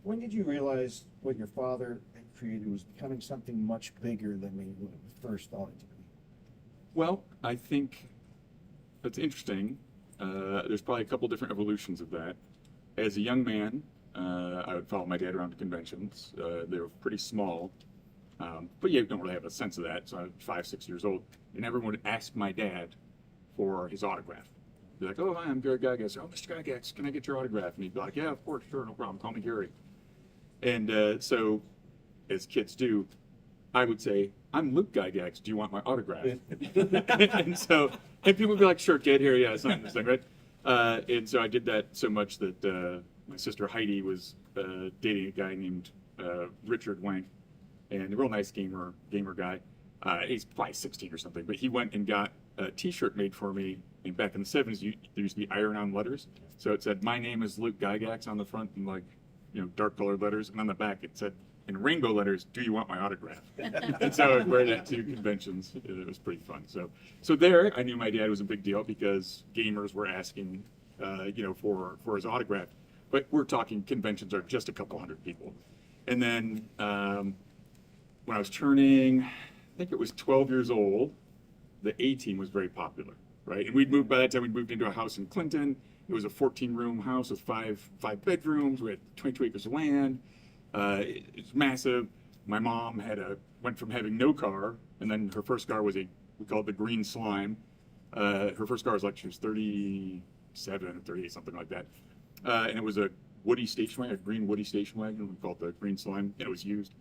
When did you realize what your father had created was becoming something much bigger than you first thought it to be? Well, I think that's interesting. There's probably a couple different evolutions of that. As a young man, I would follow my dad around to conventions. They were pretty small, but you don't really have a sense of that. So I was 5, 6 years old, and everyone would ask my dad for his autograph. Be like, "Oh, hi, I'm Gary Gygax. Oh, Mr. Gygax, can I get your autograph?" And he'd be like, "Yeah, of course, sure, no problem. Call me Gary." And so, as kids do, I would say, "I'm Luke Gygax. Do you want my autograph?" and people would be like, "Sure, kid, here, yeah, sign this thing, right?" And so I did that so much that my sister Heidi was dating a guy named Richard Wank, and a real nice gamer guy. He's probably 16 or something, but he went and got a T-shirt made for me. And back in the 70s, there used to be iron-on letters, so it said, "My name is Luke Gygax" on the front in dark-colored letters, and on the back it said in rainbow letters, "Do you want my autograph?" And so I would wear that to conventions. It was pretty fun. So there, I knew my dad was a big deal because gamers were asking, for his autograph. But we're talking conventions are just a couple hundred people. And then when I was turning, I think it was 12 years old, the A Team was very popular, right? And by that time we'd moved into a house in Clinton. It was a 14-room house with five bedrooms. We had 22 acres of land. It's massive. My mom went from having no car, and then her first car was we called it the Green Slime. Her first car was like she was 37 or 38, something like that. And it was a Woody station wagon, a green Woody station wagon. We called it the Green Slime, and it was used.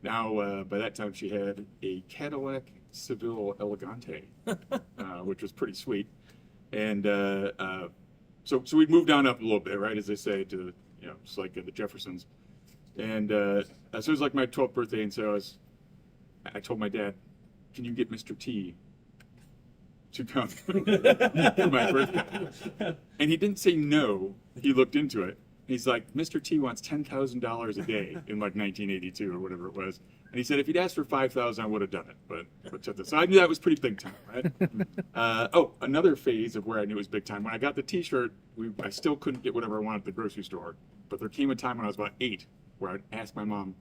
Now, by that time, she had a Cadillac Seville Elegante, which was pretty sweet. And so we moved on up a little bit, right, as they say, to just like the Jeffersons. And so it was like my 12th birthday, and so I told my dad, "Can you get Mr. T to come for my birthday?" And he didn't say no. He looked into it. He's like, "Mr. T wants $10,000 a day" in like 1982 or whatever it was. And he said, "If he'd asked for 5,000, I would have done it." But check this. So I knew that was pretty big time, right? Another phase of where I knew it was big time. When I got the T-shirt, I still couldn't get whatever I wanted at the grocery store. But there came a time when I was about 8 where I'd ask my mom,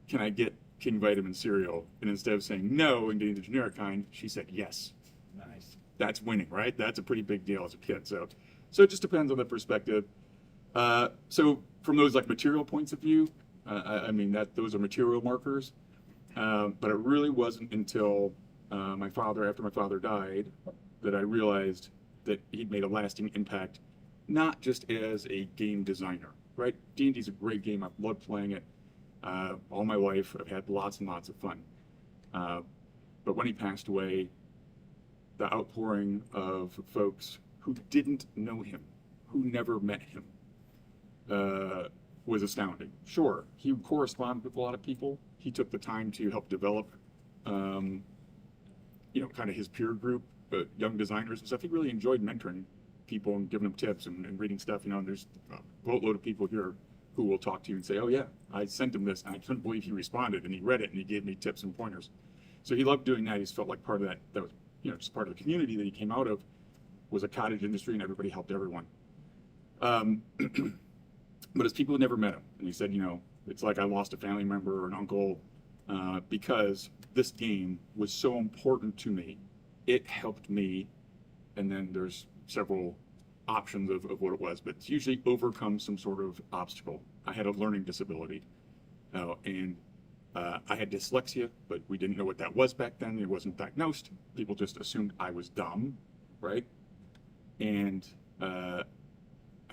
"Can I get King Vitamin cereal?" And instead of saying no and getting the generic kind, she said yes. Nice. That's winning, right? That's a pretty big deal as a kid. So it just depends on the perspective. So from those like material points of view, I mean those are material markers. But it really wasn't until after my father died, that I realized that he'd made a lasting impact, not just as a game designer, right? D&D is a great game. I've loved playing it all my life. I've had lots and lots of fun. But when he passed away, the outpouring of folks who didn't know him, who never met him, was astounding. Sure, he corresponded with a lot of people. He took the time to help develop, kind of his peer group, young designers and stuff. He really enjoyed mentoring people and giving them tips and reading stuff. And there's a boatload of people here who will talk to you and say, "Oh yeah, I sent him this and I couldn't believe he responded and he read it and he gave me tips and pointers." So he loved doing that. He felt like part of that was, just part of the community that he came out of was a cottage industry and everybody helped everyone. But as people who never met him, and he said, it's like I lost a family member or an uncle because this game was so important to me. It helped me, and then there's several options of what it was, but it's usually overcome some sort of obstacle. I had a learning disability, and I had dyslexia, but we didn't know what that was back then. It wasn't diagnosed. People just assumed I was dumb, right? And I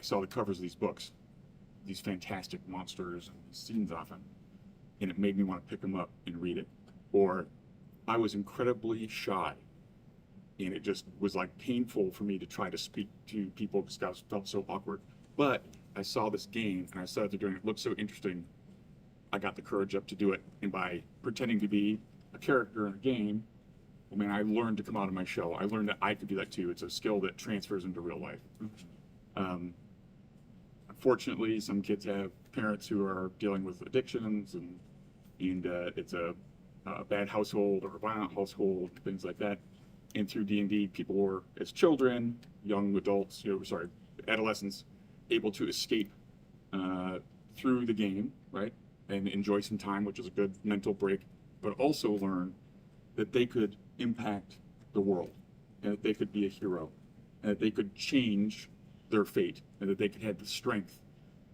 saw the covers of these books, these fantastic monsters and these scenes often, and it made me want to pick them up and read it. Or I was incredibly shy, and it just was like painful for me to try to speak to people because I felt so awkward. But I saw this game and I saw they're doing it. It looked so interesting. I got the courage up to do it, and by pretending to be a character in a game, I learned to come out of my shell. I learned that I could do that too. It's a skill that transfers into real life. Unfortunately, some kids have parents who are dealing with addictions, and it's a bad household or a violent household, things like that. And through D&D, people were, as children, young adults, adolescents, able to escape through the game, right, and enjoy some time, which is a good mental break, but also learn that they could impact the world, and that they could be a hero, and that they could change their fate, and that they could have the strength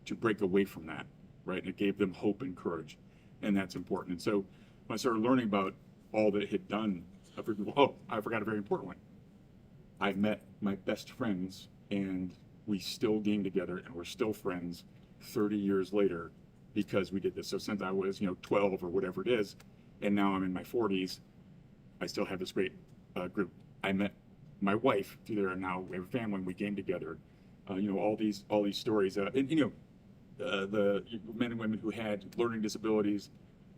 to break away from that, right? And it gave them hope and courage, and that's important. And so when I started learning about all that it had done, I forgot a very important one. I met my best friends, and we still game together, and we're still friends 30 years later because we did this. So since I was, 12 or whatever it is, and now I'm in my 40s, I still have this great group. I met my wife through there, and now we have a family, and we game together. All these stories, the men and women who had learning disabilities,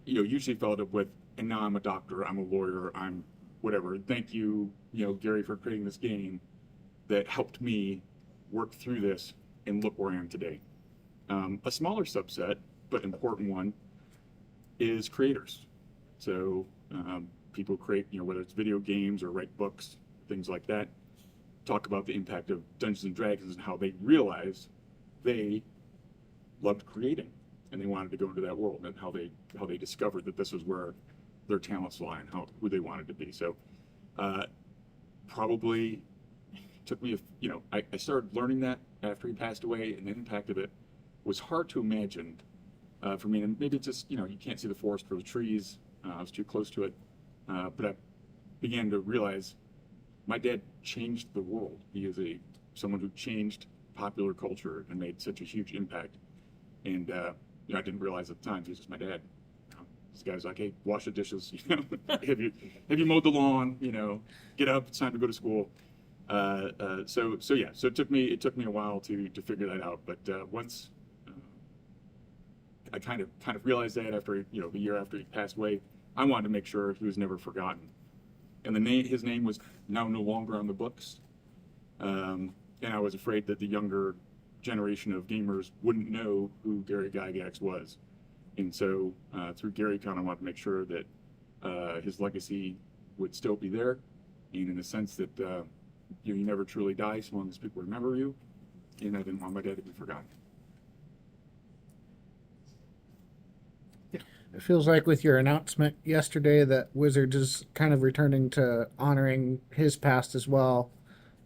usually followed up with, and now I'm a doctor, I'm a lawyer, I'm whatever. Thank you, Gary, for creating this game that helped me work through this and look where I am today. A smaller subset, but important one, is creators. So people create, whether it's video games or write books, things like that, talk about the impact of Dungeons and Dragons and how they realized they loved creating and they wanted to go into that world, and how they discovered that this was where their talents lie and who they wanted to be. So probably took me, I started learning that after he passed away, and the impact of it was hard to imagine for me. And maybe it's just, you can't see the forest for the trees. I was too close to it. But I began to realize my dad changed the world. He is someone who changed popular culture and made such a huge impact. And I didn't realize at the time he was just my dad. This guy's like, hey, wash the dishes. have you mowed the lawn? Get up. It's time to go to school. So it took me a while to figure that out. But once I kind of realized that after the year after he passed away, I wanted to make sure he was never forgotten. And his name was now no longer on the books. And I was afraid that the younger generation of gamers wouldn't know who Gary Gygax was. And so through GaryCon, I wanted to make sure that his legacy would still be there, and in the sense that you never truly die so long as people remember you, and I didn't want my dad to be forgotten. It feels like with your announcement yesterday that Wizards is kind of returning to honoring his past as well.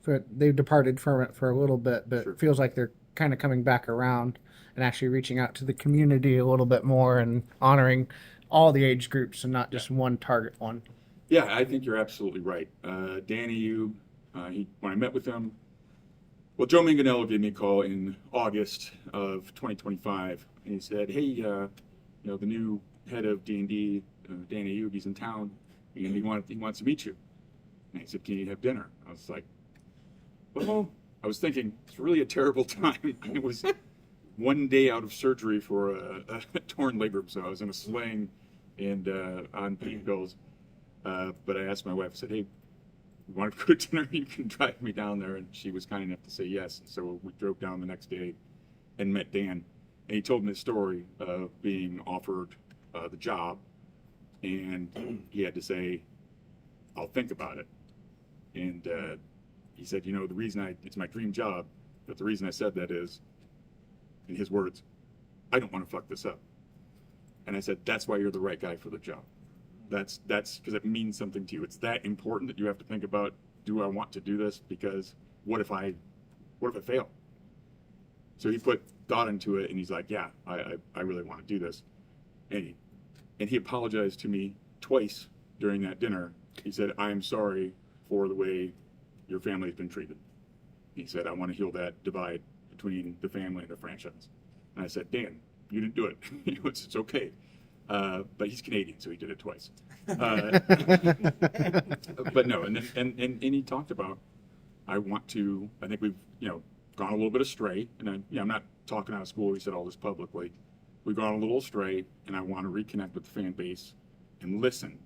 They departed from it for a little bit, but Sure. It feels like they're kind of coming back around and actually reaching out to the community a little bit more and honoring all the age groups and not just one target one. Yeah, I think you're absolutely right. Dan Ayoub, when I met with him, well, Joe Manganiello gave me a call in August of 2025, and he said, hey, the new head of D&D, Dan Ayoub, he's in town, and he wants to meet you. And he said, can you have dinner? I was like, well, I was thinking, it's really a terrible time. It was one day out of surgery for a torn labrum, so I was in a sling and on pain pills. But I asked my wife, I said, hey, you want to go to dinner? You can drive me down there. And she was kind enough to say yes. And so we drove down the next day and met Dan. And he told me the story of being offered the job. And he had to say, I'll think about it. And he said, the reason it's my dream job, but the reason I said that is, in his words, I don't want to fuck this up. And I said, that's why you're the right guy for the job. That's because it means something to you. It's that important that you have to think about, do I want to do this? Because what if I fail? So he put thought into it, and he's like, yeah, I really want to do this. And he apologized to me twice during that dinner. He said, I am sorry for the way your family has been treated. He said, I want to heal that divide between the family and the franchise. And I said, Dan, you didn't do it. It's okay. But he's Canadian, so he did it twice. But no, and he talked about, I think we've, gone a little bit astray, and I'm not talking out of school, he said all this publicly. We've gone a little astray, and I want to reconnect with the fan base and listen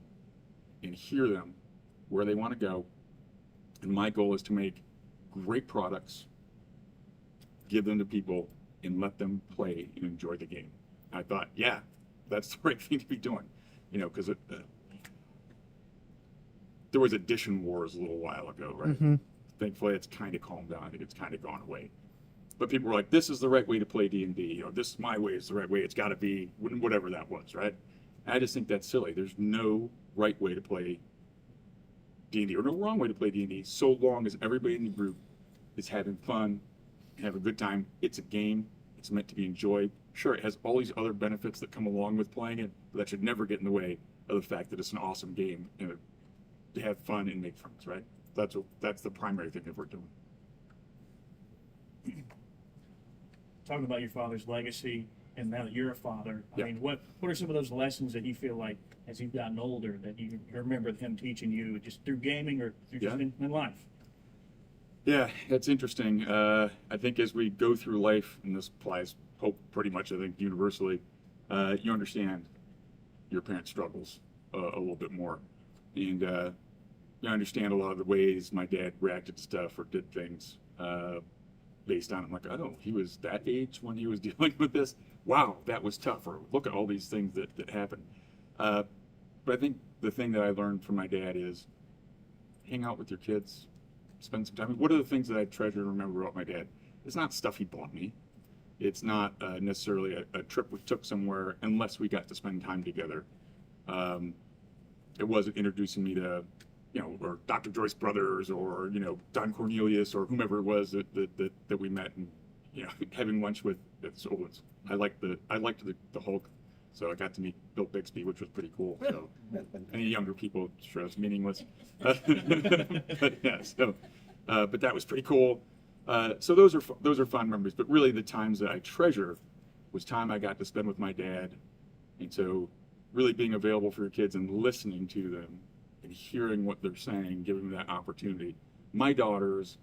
and hear them where they want to go. And my goal is to make great products, give them to people, and let them play and enjoy the game. I thought, yeah, that's the right thing to be doing, because there was edition wars a little while ago, right? Mm-hmm. Thankfully, it's kind of calmed down. I think it's kind of gone away. but people were like, this is the right way to play D&D, or this is my way, is the right way, it's got to be, whatever that was, right? And I just think that's silly. There's no right way to play D&D, or no wrong way to play D&D, so long as everybody in the group is having fun, have a good time. It's a game. It's meant to be enjoyed. Sure, it has all these other benefits that come along with playing it, but that should never get in the way of the fact that it's an awesome game and to have fun and make friends, right? That's the primary thing that we're doing. Talking about your father's legacy, and now that you're a father, I Yeah. mean, what are some of those lessons that you feel like as you've gotten older that you remember him teaching you just through gaming or through just Yeah. in life? Yeah, that's interesting. I think as we go through life, and this applies pretty much, I think, universally, you understand your parents' struggles a little bit more. And you understand a lot of the ways my dad reacted to stuff or did things based on, I'm like, oh, he was that age when he was dealing with this? Wow, that was tough. Or look at all these things that happened. But I think the thing that I learned from my dad is hang out with your kids, spend some time. What are the things that I treasure and remember about my dad? It's not stuff he bought me. It's not necessarily a trip we took somewhere unless we got to spend time together. It wasn't introducing me to, or Dr. Joyce Brothers or, Don Cornelius or whomever it was that we met and, having lunch with. I liked the Hulk, so I got to meet Bill Bixby, which was pretty cool. So any younger people, sure, it's meaningless. But yeah, but that was pretty cool. So those are fun memories. But really, the times that I treasure was time I got to spend with my dad, and so really being available for your kids and listening to them and hearing what they're saying, giving them that opportunity. My daughters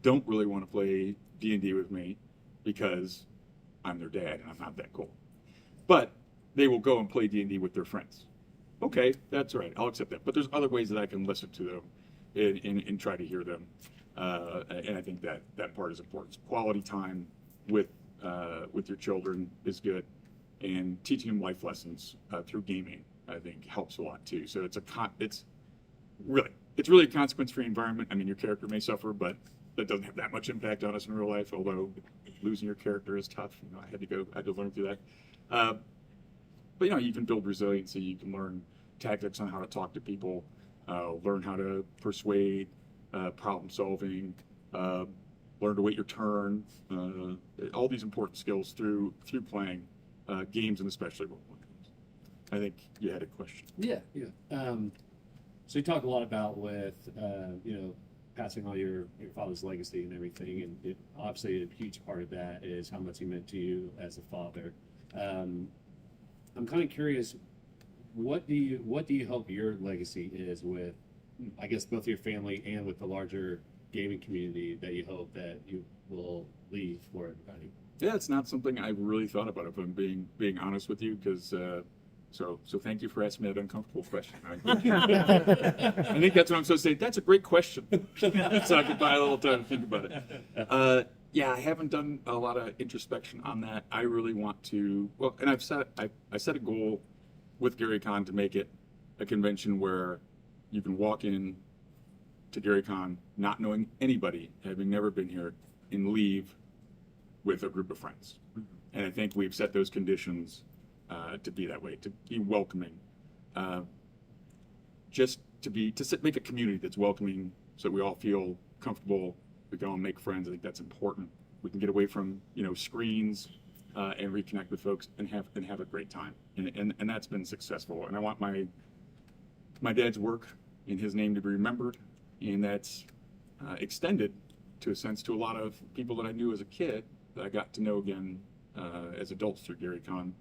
don't really want to play D&D with me because I'm their dad and I'm not that cool. But they will go and play D&D with their friends. Okay, that's all right. I'll accept that. But there's other ways that I can listen to them and try to hear them. And I think that part is important. Quality time with your children is good, and teaching them life lessons through gaming, I think, helps a lot too. So it's really a consequence-free environment. I mean, your character may suffer, but that doesn't have that much impact on us in real life. Although losing your character is tough. I had to learn through that. But you can build resiliency. You can learn tactics on how to talk to people, learn how to persuade, problem solving, learn to wait your turn. All these important skills through playing games, and especially role-playing games. I think you had a question. Yeah. So you talk a lot about with passing on your father's legacy and everything, and obviously a huge part of that is how much he meant to you as a father. I'm kind of curious, what do you hope your legacy is with, I guess, both your family and with the larger gaming community that you hope that you will leave for everybody? Yeah, it's not something I really thought about, if I'm being honest with you, because so thank you for asking me that uncomfortable question. I think that's what I'm supposed to say. That's a great question. So I could buy a little time to think about it. Yeah, I haven't done a lot of introspection on that. I really want to, and I set a goal with GaryCon to make it a convention where you can walk in to GaryCon not knowing anybody, having never been here, and leave with a group of friends. And I think we've set those conditions to be that way, to be welcoming, just to make a community that's welcoming, so we all feel comfortable. We can all make friends. I think that's important. We can get away from screens and reconnect with folks and have a great time. And that's been successful. And I want my dad's work and his name to be remembered, and that's extended to a sense to a lot of people that I knew as a kid that I got to know again as adults through GaryCon.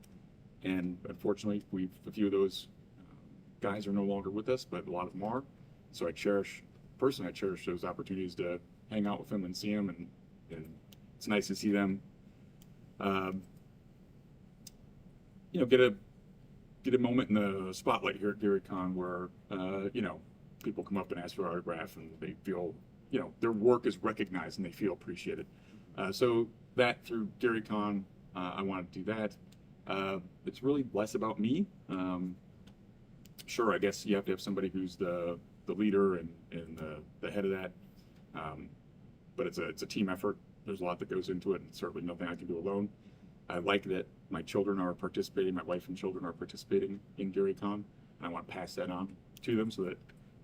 And unfortunately, a few of those guys are no longer with us, but a lot of them are. So I cherish those opportunities to hang out with them and see them, and it's nice to see them, get a moment in the spotlight here at GaryCon where, people come up and ask for an autograph and they feel, their work is recognized and they feel appreciated. So that through GaryCon, I want to do that. It's really less about me. Sure, I guess you have to have somebody who's the leader and the head of that. But it's a team effort. there's a lot that goes into it, and certainly nothing I can do alone. I like that my children are participating, my wife and children are participating in GaryCon, and I want to pass that on to them so that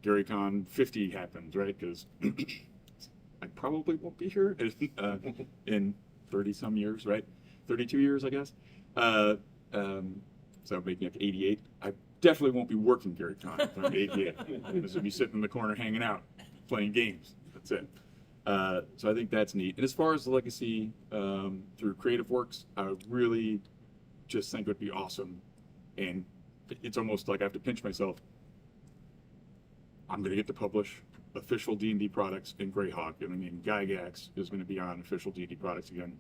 GaryCon 50 happens, right? Because I probably won't be here in 30 some years, right? 32 years, I guess. So making up 88. I definitely won't be working GaryCon if I'm 88. This will be sitting in the corner hanging out, playing games. That's it. So I think that's neat. And as far as the legacy through Creative Works, I really just think it would be awesome. And it's almost like I have to pinch myself. I'm going to get to publish official D&D products in Greyhawk. And I mean, Gygax is going to be on official D&D products again.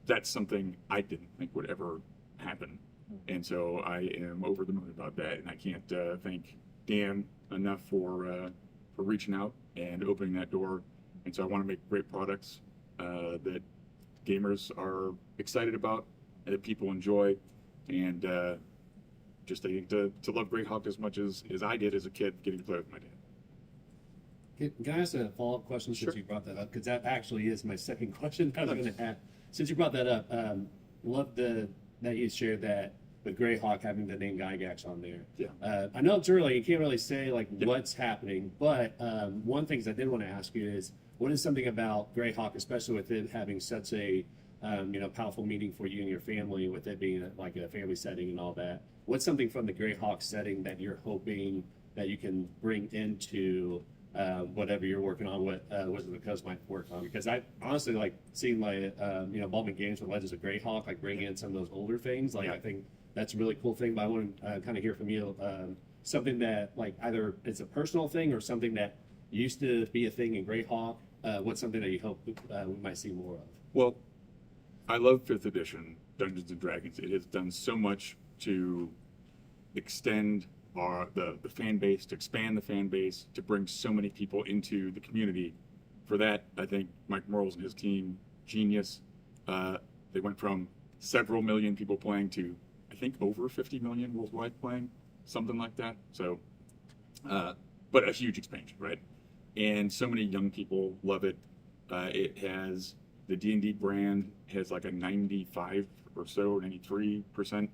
That's something I didn't think would ever happen. And so I am over the moon about that. And I can't thank Dan enough for reaching out and opening that door. And so I want to make great products that gamers are excited about and that people enjoy. And just I think to love Greyhawk as much as I did as a kid getting to play with my dad. Can I ask a follow-up question Sure. since you brought that up? Because that actually is my second question I was going to ask. Since you brought that up, love that you shared that with Greyhawk having the name Gygax on there. Yeah. I know it's early, you can't really say like Yeah. what's happening, but one thing I did want to ask you is, what is something about Greyhawk, especially with it having such a powerful meaning for you and your family, with it being like a family setting and all that? What's something from the Greyhawk setting that you're hoping that you can bring into whatever you're working on, what Wizards of the Coast might work on? Because I honestly like seeing like involving games with Legends of Greyhawk, like bringing in some of those older things. Like Yeah. I think that's a really cool thing. But I want to kind of hear from you something that like either it's a personal thing or something that used to be a thing in Greyhawk. What's something that you hope we might see more of? Well, I love 5th edition Dungeons and Dragons. It has done so much to extend the fan base, to expand the fan base, to bring so many people into the community. For that, I think Mike Morrells and his team, genius. They went from several million people playing to, I think, over 50 million worldwide playing, something like that. So, but a huge expansion, right? And so many young people love it. It has, the D&D brand has like a 95 or so, 93%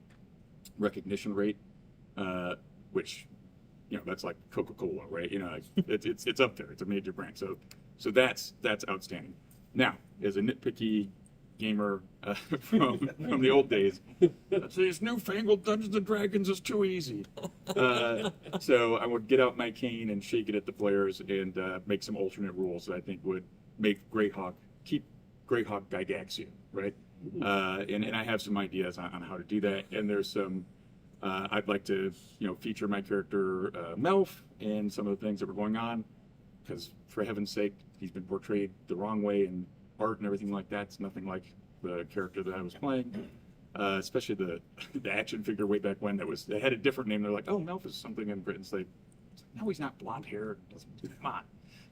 recognition rate, which, that's like Coca-Cola, right? It's up there. It's a major brand. So that's outstanding. Now, as a nitpicky gamer from the old days, this newfangled Dungeons and Dragons is too easy. So I would get out my cane and shake it at the players and make some alternate rules that I think would make keep Greyhawk Gygaxian, right? And I have some ideas on how to do that. And there's some, I'd like to, feature my character Melf and some of the things that were going on, because for heaven's sake, he's been portrayed the wrong way in art and everything like that. It's nothing like the character that I was playing, especially the action figure way back when that had a different name. They're like, oh, Melf is something in Britain. So no, he's not blonde hair. Come on.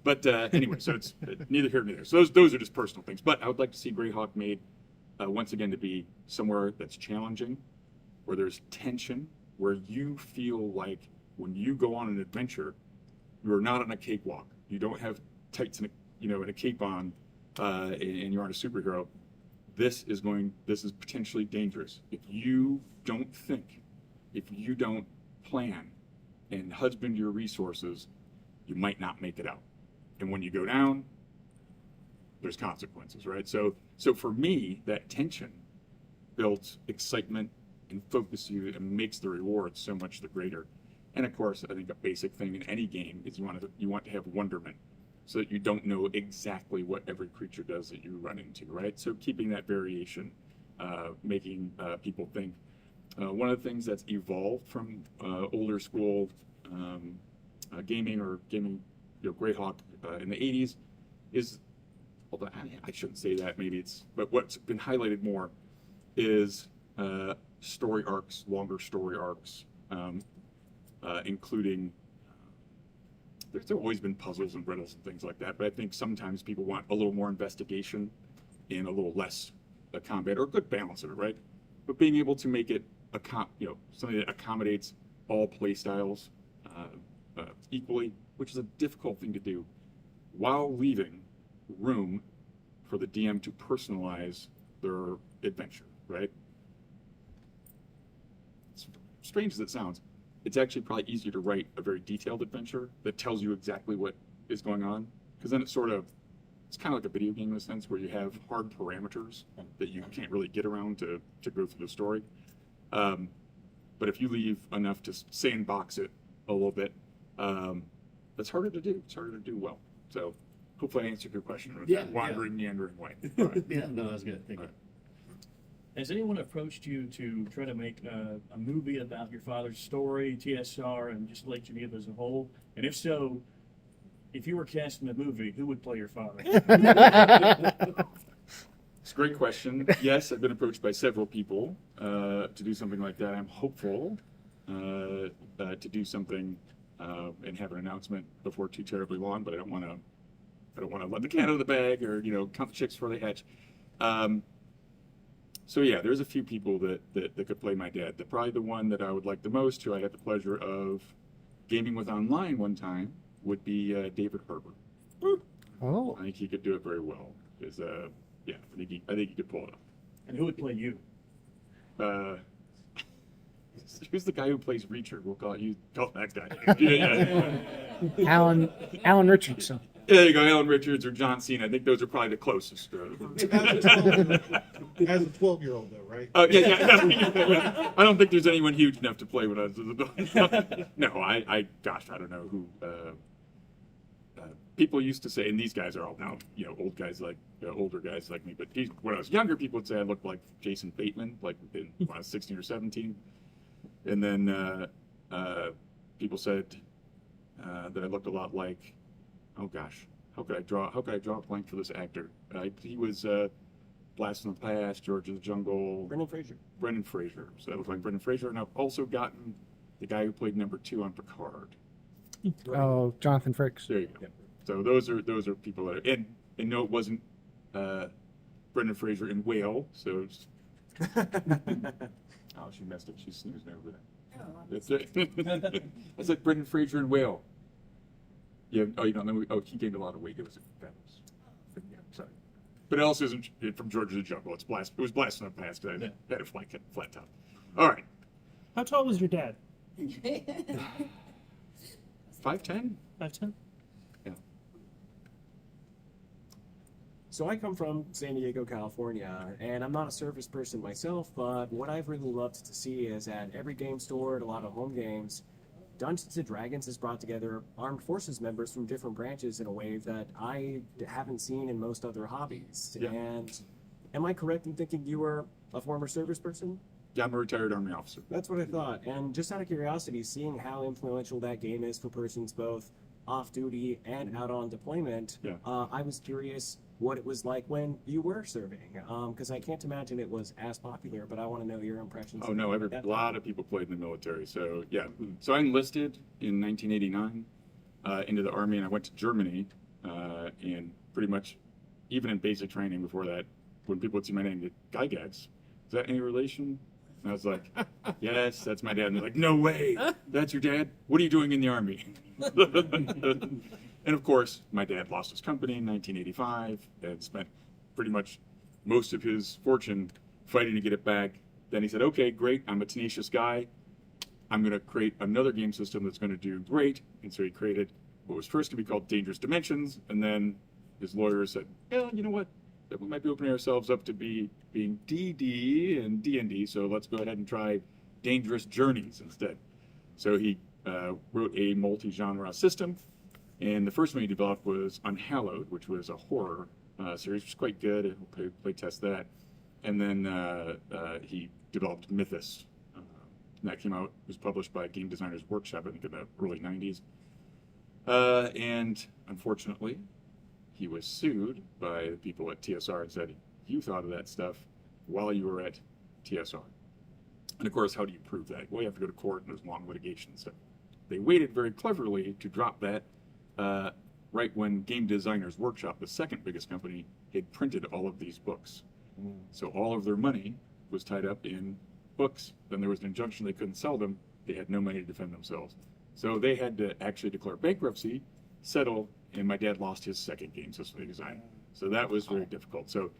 But anyway, so it's neither here nor there. So those are just personal things. But I would like to see Greyhawk made once again to be somewhere that's challenging, where there's tension, where you feel like when you go on an adventure, you're not on a cakewalk. You don't have tights and a cape on, and you're on a superhero. This is potentially dangerous. If you don't think, if you don't plan and husband your resources, you might not make it out. And when you go down, there's consequences, right? So for me, that tension builds excitement and focuses you and makes the reward so much the greater. And of course, I think a basic thing in any game is you want to have wonderment, so that you don't know exactly what every creature does that you run into, right? So keeping that variation, making people think. One of the things that's evolved from older school gaming Greyhawk in the 80s is, although I shouldn't say that, but what's been highlighted more is story arcs, longer story arcs, including, there's always been puzzles and riddles and things like that, but I think sometimes people want a little more investigation and a little less combat, or a good balance of it, right? But being able to make it something that accommodates all play styles equally, which is a difficult thing to do, while leaving room for the DM to personalize their adventure, right? As strange as it sounds, it's actually probably easier to write a very detailed adventure that tells you exactly what is going on, because then it's kind of like a video game in a sense where you have hard parameters that you can't really get around to go through the story. But if you leave enough to sandbox it a little bit, that's harder to do. It's harder to do well. So hopefully I answered your question with that wandering, meandering way. All right. Yeah, no, that's good. Thank you. Has anyone approached you to try to make a movie about your father's story, TSR, and just Lake Geneva as a whole? And if so, if you were cast in a movie, who would play your father? It's a great question. Yes, I've been approached by several people to do something like that. I'm hopeful to do something and have an announcement before too terribly long, but I don't want to let the cat out of the bag or count the chicks before they hatch. So yeah, there's a few people that could play my dad. Probably the one that I would like the most, who I had the pleasure of gaming with online one time, would be David Herbert. Oh, I think he could do it very well. Yeah, I think he could pull it off. And who would play you? Who's the guy who plays Reacher? We'll call that guy. Yeah. Alan Richardson. There you go, Alan Richards or John Cena. I think those are probably the closest. As a 12-year-old, though, right? Yeah. I don't think there's anyone huge enough to play when I was an adult. No, I don't know who. People used to say, and these guys are all now, old guys older guys like me. But when I was younger, people would say I looked like Jason Bateman, like when I was 16 or 17. And then people said that I looked a lot like, oh gosh, how could I draw a blank for this actor? He was Blast from the Past, George of the Jungle. Brendan Fraser. So I look like Brendan Fraser, and I've also gotten the guy who played number 2 on Picard. Oh, Jonathan Frakes. There you go. So those are people that and no, it wasn't Brendan Fraser in Whale. So oh, she messed up. She's snoozing over there. That's it. I said Brendan Fraser in Whale. Yeah. Oh, you don't know? Oh, he gained a lot of weight. It was yeah, sorry. But it also isn't from George of the Jungle. It was Blast from the Past because I had a flat top. All right. How tall was your dad? 5'10". 5'10"? Yeah. So I come from San Diego, California, and I'm not a Surface person myself, but what I've really loved to see is at every game store, at a lot of home games, Dungeons & Dragons has brought together armed forces members from different branches in a way that I haven't seen in most other hobbies. Yeah. And am I correct in thinking you were a former service person? Yeah, I'm a retired Army officer. That's what I thought. And just out of curiosity, seeing how influential that game is for persons both off-duty and out on deployment, Yeah. I was curious what it was like when you were serving, because I can't imagine it was as popular, but I want to know your impressions. Oh no, a lot of people played in the military. So yeah, so I enlisted in 1989 into the Army, and I went to Germany, and pretty much even in basic training before that, when people would see my name, Gygax, is that any relation? And I was like, yes, that's my dad. And they're like, no way, that's your dad? What are you doing in the Army? And of course, my dad lost his company in 1985 and spent pretty much most of his fortune fighting to get it back. Then he said, okay, great, I'm a tenacious guy. I'm going to create another game system that's going to do great. And so he created what was first going to be called Dangerous Dimensions. And then his lawyers said, well, you know what? We might be opening ourselves up to being DD and D&D, so let's go ahead and try Dangerous Journeys instead. So he wrote a multi-genre system. And the first one he developed was Unhallowed, which was a horror series, which was quite good. We'll play test that. And then he developed Mythos. And that came out, was published by Game Designers Workshop, I think in the early 90s. And unfortunately, he was sued by the people at TSR and said, you thought of that stuff while you were at TSR. And of course, how do you prove that? Well, you have to go to court and there's long litigation and stuff. They waited very cleverly to drop that right when Game Designers Workshop, the second biggest company, had printed all of these books. So all of their money was tied up in books. Then there was an injunction they couldn't sell them. They had no money to defend themselves. So they had to actually declare bankruptcy, settle, and my dad lost his second game system they designed. So that was very difficult. So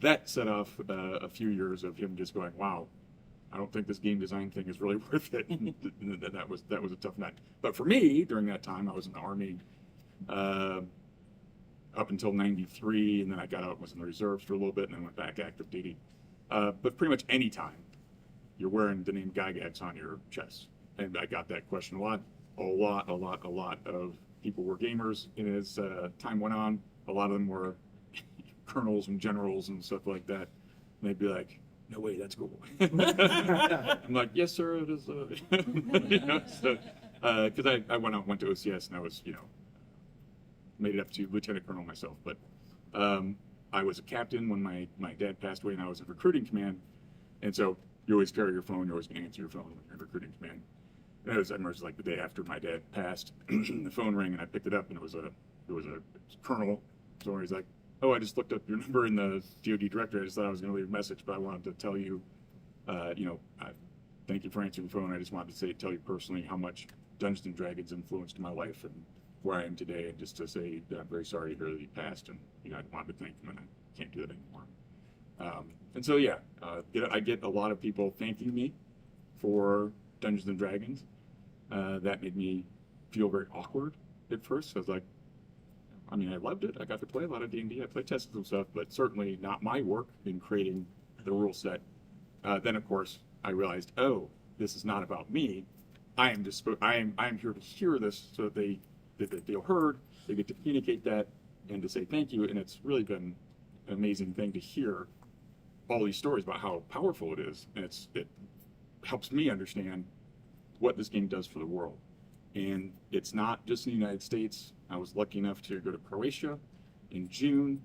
that set off a few years of him just going, wow, I don't think this game design thing is really worth it. And that was a tough nut. But for me, during that time, I was in the Army up until '93, and then I got out and was in the reserves for a little bit, and then went back active duty. But pretty much any time, you're wearing the name Gygax on your chest. And I got that question a lot. A lot of people were gamers. And as time went on, a lot of them were colonels and generals and stuff like that. And they'd be like, no way, that's cool. I'm like, yes, sir, it is. Because I went to OCS, and I was, made it up to lieutenant colonel myself. But I was a captain when my dad passed away, and I was in recruiting command. And so you always carry your phone. You're always going to answer your phone when you're in recruiting command. And I remember it was like the day after my dad passed, the phone rang, and I picked it up, and it was a colonel. So he's like, oh, I just looked up your number in the DoD directory. I just thought I was going to leave a message, but I wanted to tell you, thank you for answering the phone. I just wanted to tell you personally how much Dungeons and Dragons influenced my life and where I am today, and just to say that I'm very sorry to hear that he passed, and I wanted to thank him, and I can't do that anymore. And so yeah, I get a lot of people thanking me for Dungeons and Dragons. That made me feel very awkward at first. I was like, I loved it. I got to play a lot of D&D. I played tested some stuff, but certainly not my work in creating the rule set. Then of course I realized, oh, this is not about me. I am here to hear this so that they feel heard. They get to communicate that and to say thank you. And it's really been an amazing thing to hear all these stories about how powerful it is. And it helps me understand what this game does for the world. And it's not just in the United States. I was lucky enough to go to Croatia in June,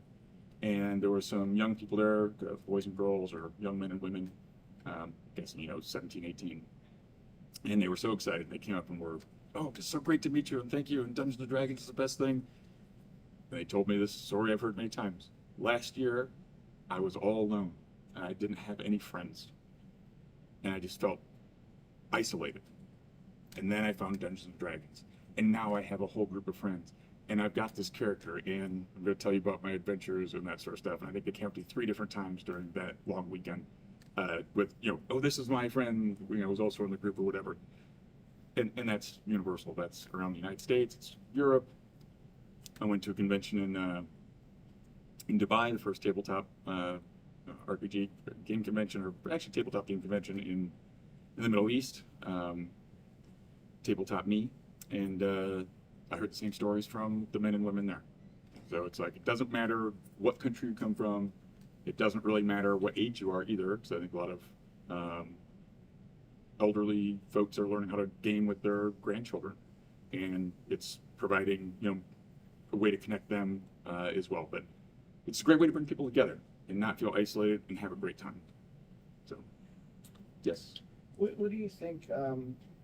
and there were some young people there, boys and girls, or young men and women, guessing 17, 18. And they were so excited. They came up and were, oh, it's so great to meet you, and thank you, and Dungeons and Dragons is the best thing. And they told me this story I've heard many times. Last year, I was all alone, and I didn't have any friends. And I just felt isolated. And then I found Dungeons and Dragons. And now I have a whole group of friends. And I've got this character, and I'm going to tell you about my adventures and that sort of stuff. And I think they came up to 3 different times during that long weekend with, oh, this is my friend, who's also in the group or whatever. And that's universal. That's around the United States. It's Europe. I went to a convention in Dubai, the first tabletop RPG game convention, or actually tabletop game convention in the Middle East. Tabletop Me, and I heard the same stories from the men and women there. So it's like, it doesn't matter what country you come from, it doesn't really matter what age you are either, because I think a lot of elderly folks are learning how to game with their grandchildren, and it's providing a way to connect them as well. But it's a great way to bring people together and not feel isolated and have a great time. So yes. What do you think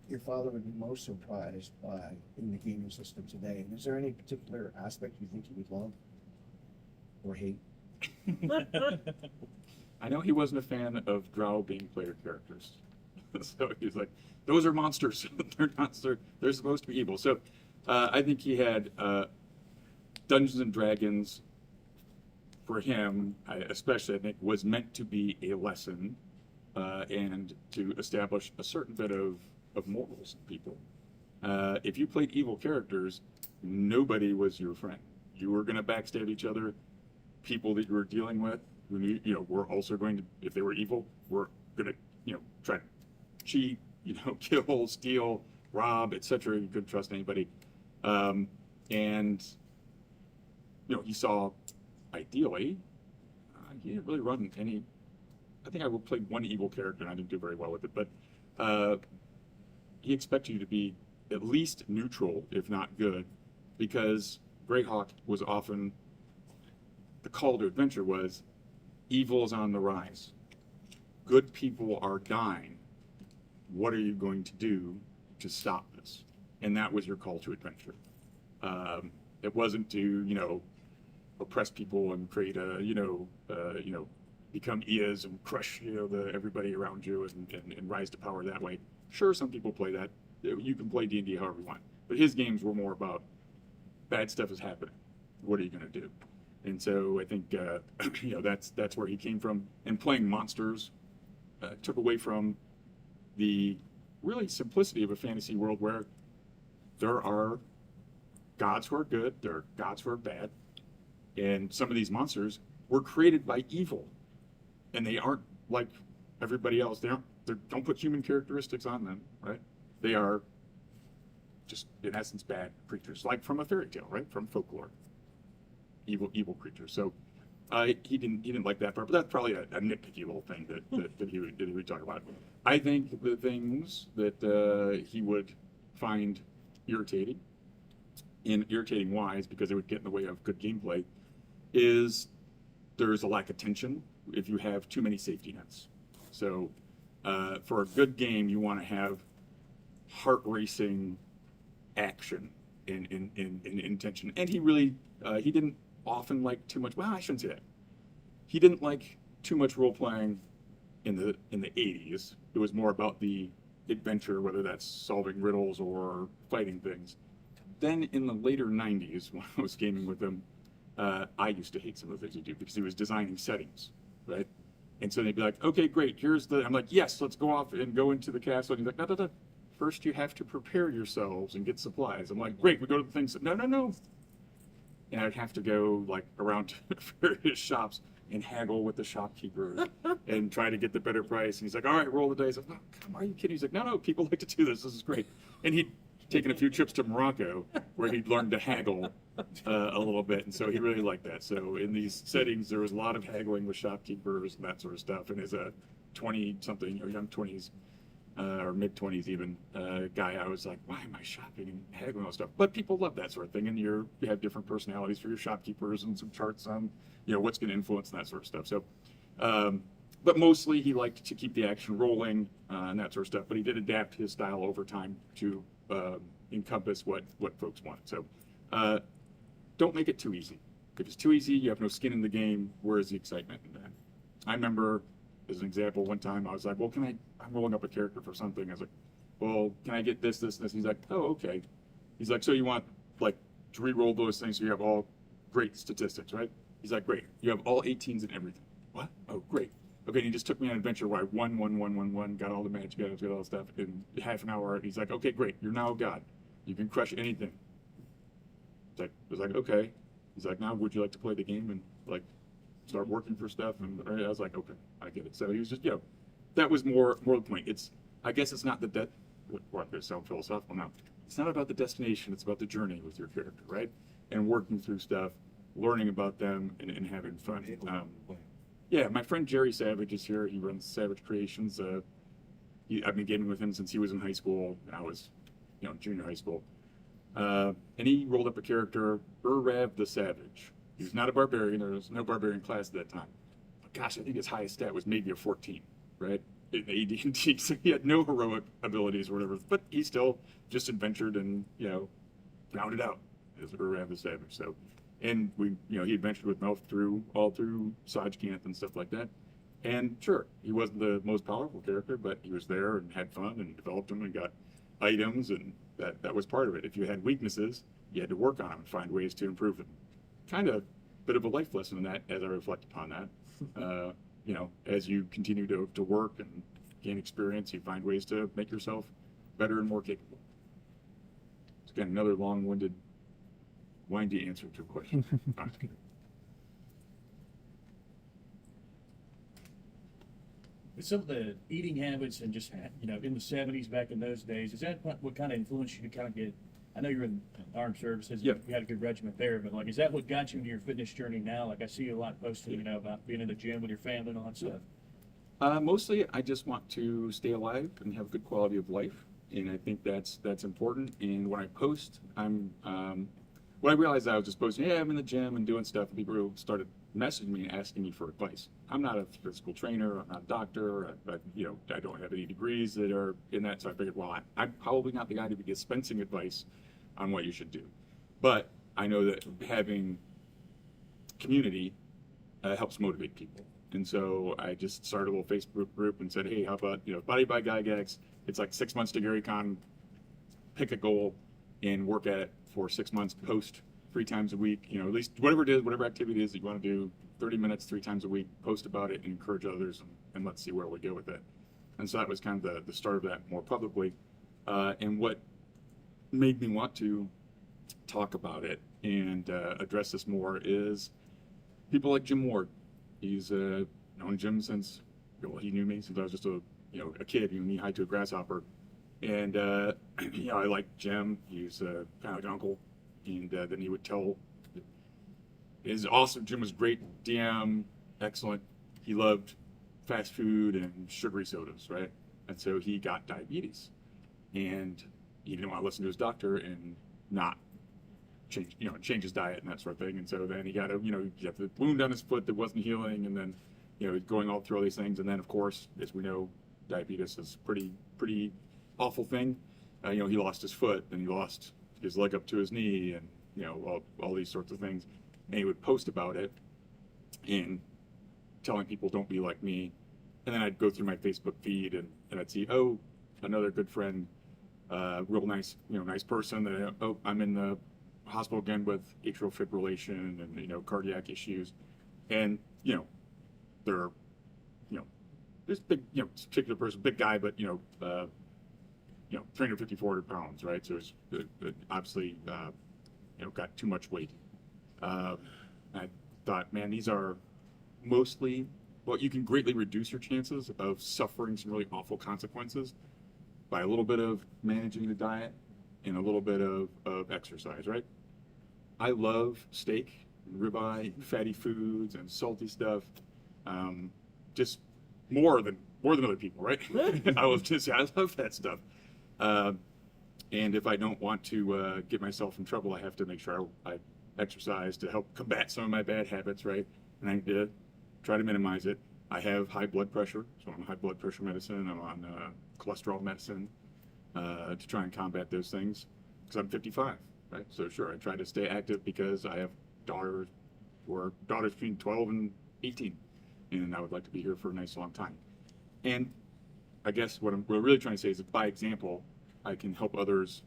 your father would be most surprised by in the gaming system today? And is there any particular aspect you think he would love or hate? I know he wasn't a fan of drow being player characters. So he's like, those are monsters. They're not, they're supposed to be evil. So I think he had Dungeons and Dragons for him, especially, I think, was meant to be a lesson and to establish a certain bit of morals in people. If you played evil characters, nobody was your friend. You were going to backstab each other. People that you were dealing with, were also going to, if they were evil, were going to, try to cheat, kill, steal, rob, etc. You couldn't trust anybody. And he saw, ideally, he didn't really run any. I think I played one evil character and I didn't do very well with it, but he expected you to be at least neutral, if not good, because Greyhawk was often, the call to adventure was, evil is on the rise. Good people are dying. What are you going to do to stop this? And that was your call to adventure. It wasn't to, oppress people and create a, become Ias and crush, everybody around you and rise to power that way. Sure, some people play that. You can play D&D however you want. But his games were more about bad stuff is happening. What are you going to do? And so I think that's where he came from. And playing monsters took away from the really simplicity of a fantasy world where there are gods who are good, there are gods who are bad, and some of these monsters were created by evil, and they aren't like everybody else. They don't put human characteristics on them, right? They are just in essence bad creatures, like from a fairy tale, right? From folklore, evil creatures. So he didn't like that part, but that's probably a nitpicky little thing that he would talk about. I think the things that he would find irritating, and irritating wise because it would get in the way of good gameplay, is there's a lack of tension if you have too many safety nets. So for a good game, you want to have heart racing action in tension. And he really he didn't often like too much. Well, I shouldn't say that. He didn't like too much role playing in the 80s. It was more about the adventure, whether that's solving riddles or fighting things. Then in the later 90s, when I was gaming with him, I used to hate some of the things he'd do because he was designing settings, right? And so they'd be like, okay, great, I'm like, yes, let's go off and go into the castle. And he's like, no. First you have to prepare yourselves and get supplies. I'm like, great, we go to the things. No. And I'd have to go like around to various shops and haggle with the shopkeeper and try to get the better price. And he's like, all right, roll the dice. I'm like, oh, come on, are you kidding? He's like, no, people like to do this. This is great. And he'd taken a few trips to Morocco where he'd learned to haggle a little bit. And so he really liked that. So in these settings, there was a lot of haggling with shopkeepers and that sort of stuff. And as a 20-something or young 20s, or mid-20s even, guy, I was like, why am I shopping and haggling all stuff? But people love that sort of thing, and you have different personalities for your shopkeepers and some charts on, what's going to influence and that sort of stuff. So, but mostly he liked to keep the action rolling and that sort of stuff, but he did adapt his style over time to encompass what folks want. So don't make it too easy. If it's too easy, you have no skin in the game. Where is the excitement in that? I remember, as an example, one time I was like, well, I'm rolling up a character for something. I was like, well, can I get this? He's like, oh, okay. He's like, so you want like to re-roll those things so you have all great statistics, right? He's like, great. You have all 18s and everything. What? Oh, great. Okay, and he just took me on an adventure where I won, got all the magic items, got all the stuff in half an hour. He's like, okay, great. You're now a god. You can crush anything. I was like, okay. He's like, now would you like to play the game and like start working for stuff? And I was like, okay, I get it. So he was just, that was more the point. I guess it's not the what they sound philosophical now. It's not about the destination. It's about the journey with your character, right? And working through stuff, learning about them, and having fun. Yeah, my friend Jerry Savage is here. He runs Savage Creations. I've been gaming with him since he was in high school. I was, junior high school. And he rolled up a character, Urav the Savage. He was not a barbarian. There was no barbarian class at that time. But gosh, I think his highest stat was maybe a 14, right? In AD&D. So he had no heroic abilities or whatever. But he still just adventured and, rounded out as Urav the Savage. So, and he adventured with Melf all through Sajkant and stuff like that. And sure, he wasn't the most powerful character, but he was there and had fun and developed them and got items, and that was part of it. If you had weaknesses, you had to work on them and find ways to improve them. Kind of bit of a life lesson in that as I reflect upon that. As you continue to work and gain experience, you find ways to make yourself better and more capable. It's again another long-winded, windy answer to a question. Some of the eating habits and just, in the 70s, back in those days, is that what kind of influenced you to kind of get, I know you're in armed services, Yep. You had a good regiment there, but like, is that what got you into your fitness journey now? Like I see you a lot posting, about being in the gym with your family and all that stuff. Mostly, I just want to stay alive and have good quality of life, and I think that's important. And when I post, when I realized I was just posting, I'm in the gym and doing stuff, and people started messaging me and asking me for advice. I'm not a physical trainer, I'm not a doctor, but I don't have any degrees that are in that, so I figured, well, I'm probably not the guy to be dispensing advice on what you should do. But I know that having community helps motivate people. And so I just started a little Facebook group and said, hey, how about, Body by Gygax, it's like 6 months to Gary Con, pick a goal and work at it for 6 months, post 3 times a week, at least whatever it is, whatever activity it is that you want to do, 30 minutes, 3 times a week, post about it and encourage others, and let's see where we go with it. And so that was kind of the start of that more publicly. And what made me want to talk about it and address this more is people like Jim Ward. He's known Jim since, well, he knew me since I was just a kid, knee-high to a grasshopper. And, I like Jim. He's kind of an uncle. And then he would tell his awesome, Jim was great DM, excellent. He loved fast food and sugary sodas, right? And so he got diabetes. And he didn't want to listen to his doctor and not change his diet and that sort of thing. And so then he got he got the wound on his foot that wasn't healing, and then, going all through all these things. And then, of course, as we know, diabetes is pretty awful thing. He lost his foot, and he lost his leg up to his knee, and all these sorts of things. And he would post about it and telling people, don't be like me. And then I'd go through my Facebook feed and I'd see, oh, another good friend, real nice, nice person that, I'm in the hospital again with atrial fibrillation and, cardiac issues. And, they're, this big, particular person, big guy, but, 350, 400 pounds, right? So it's obviously, got too much weight. I thought, man, these are mostly, well, you can greatly reduce your chances of suffering some really awful consequences by a little bit of managing the diet and a little bit of exercise, right? I love steak, and ribeye, fatty foods, and salty stuff, just more than other people, right? I love that stuff. And if I don't want to get myself in trouble, I have to make sure I exercise to help combat some of my bad habits, right? And I did try to minimize it. I have high blood pressure, so I'm on high blood pressure medicine. I'm on cholesterol medicine to try and combat those things because I'm 55, right? So sure, I try to stay active because I have daughters between 12 and 18, and I would like to be here for a nice long time. And I guess what we're really trying to say is that by example, I can help others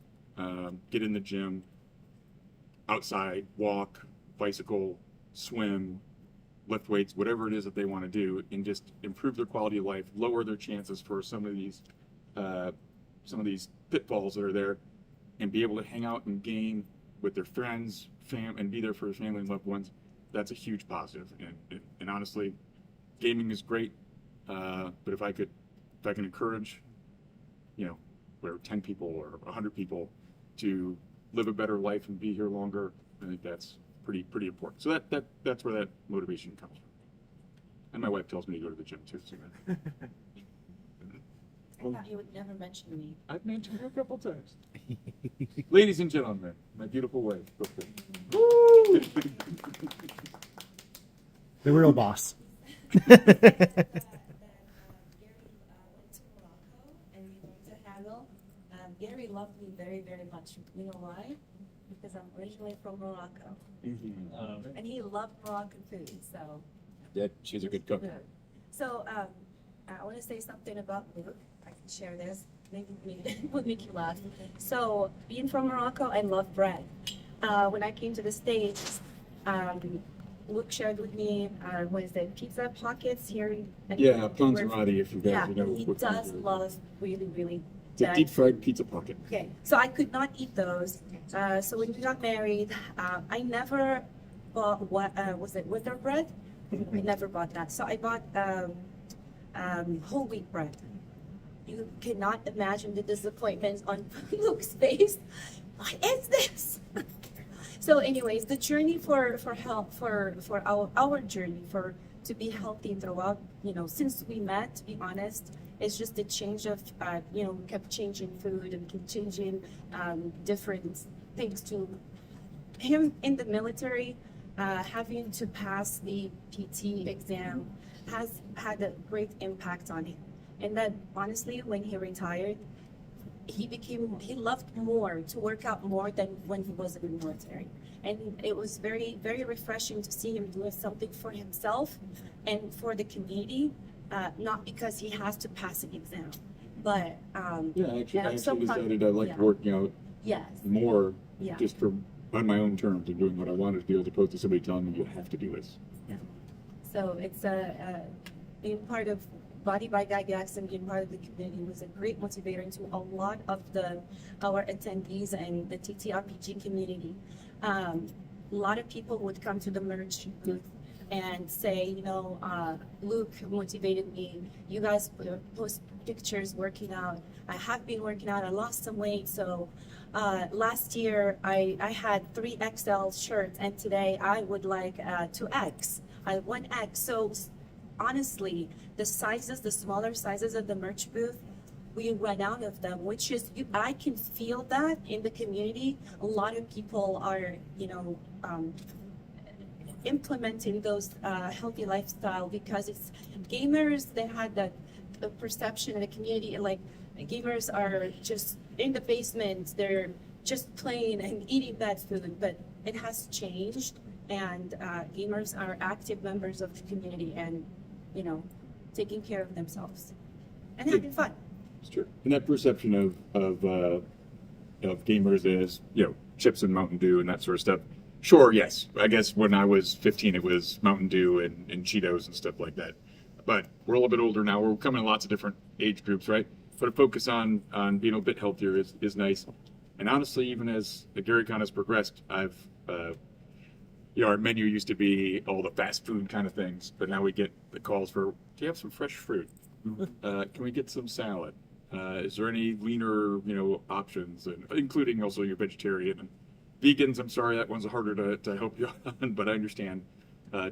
get in the gym, outside, walk, bicycle, swim, lift weights, whatever it is that they want to do, and just improve their quality of life, lower their chances for some of these pitfalls that are there, and be able to hang out and game with their friends, and be there for their family and loved ones. That's a huge positive. And honestly, gaming is great, but if I can encourage, where 10 people or 100 people to live a better life and be here longer, I think that's pretty important. So that's where that motivation comes from. And my wife tells me to go to the gym too. So I thought you would never mention me. I've mentioned you a couple times. Ladies and gentlemen, my beautiful wife. The real boss. Gary went to Morocco and we learned to haggle. Gary loved me very, very much. You know why? Because I'm originally from Morocco. And he loved Moroccan food, so. Yeah, she's a good cook. So I want to say something about Luke. I can share this. Maybe it would make you laugh. So being from Morocco, I love bread. When I came to the States, Luke shared with me, what is it, pizza pockets here? Yeah, panzerati, if you guys know. He does love really, really. It's a deep fried pizza pocket. Okay, so I could not eat those. So when we got married, I never bought was it Wither bread? I never bought that. So I bought whole wheat bread. You cannot imagine the disappointment on Luke's face. What is this? So, anyways, the journey for health, for our journey to be healthy throughout, since we met, to be honest, it's just a change of, we kept changing food and kept changing different things. To him in the military, having to pass the PT exam has had a great impact on him. And then, honestly, when he retired, he loved more to work out more than when he was in the military. And it was very, very refreshing to see him doing something for himself and for the community, not because he has to pass an exam. But I actually so decided I liked working out yes, more yeah. just for on my own terms and doing what I wanted to do, as opposed to somebody telling me you have to do this. So it's being part of Body by Gygax and being part of the community was a great motivator to a lot of our attendees and the TTRPG community. A lot of people would come to the merch booth and say, Luke motivated me. You guys post pictures working out. I have been working out. I lost some weight. So last year I had 3XL shirts, and today I would like 2X. I have 1X. So honestly, the smaller sizes of the merch booth, we run out of them, which is, I can feel that in the community. A lot of people are, implementing those healthy lifestyle, because it's gamers. They had the perception in the community, like gamers are just in the basement, they're just playing and eating bad food, but it has changed, and gamers are active members of the community and, taking care of themselves and having fun. It's true. And that perception of gamers as, chips and Mountain Dew and that sort of stuff. Sure, yes. I guess when I was 15, it was Mountain Dew and Cheetos and stuff like that. But we're a little bit older now. We're coming in lots of different age groups, right? But a focus on being a bit healthier is nice. And honestly, even as the GaryCon has progressed, I've our menu used to be all the fast food kind of things, but now we get the calls for, do you have some fresh fruit? Can we get some salad? Is there any leaner, options, and including also your vegetarian and vegans? I'm sorry, that one's harder to help you on, but I understand.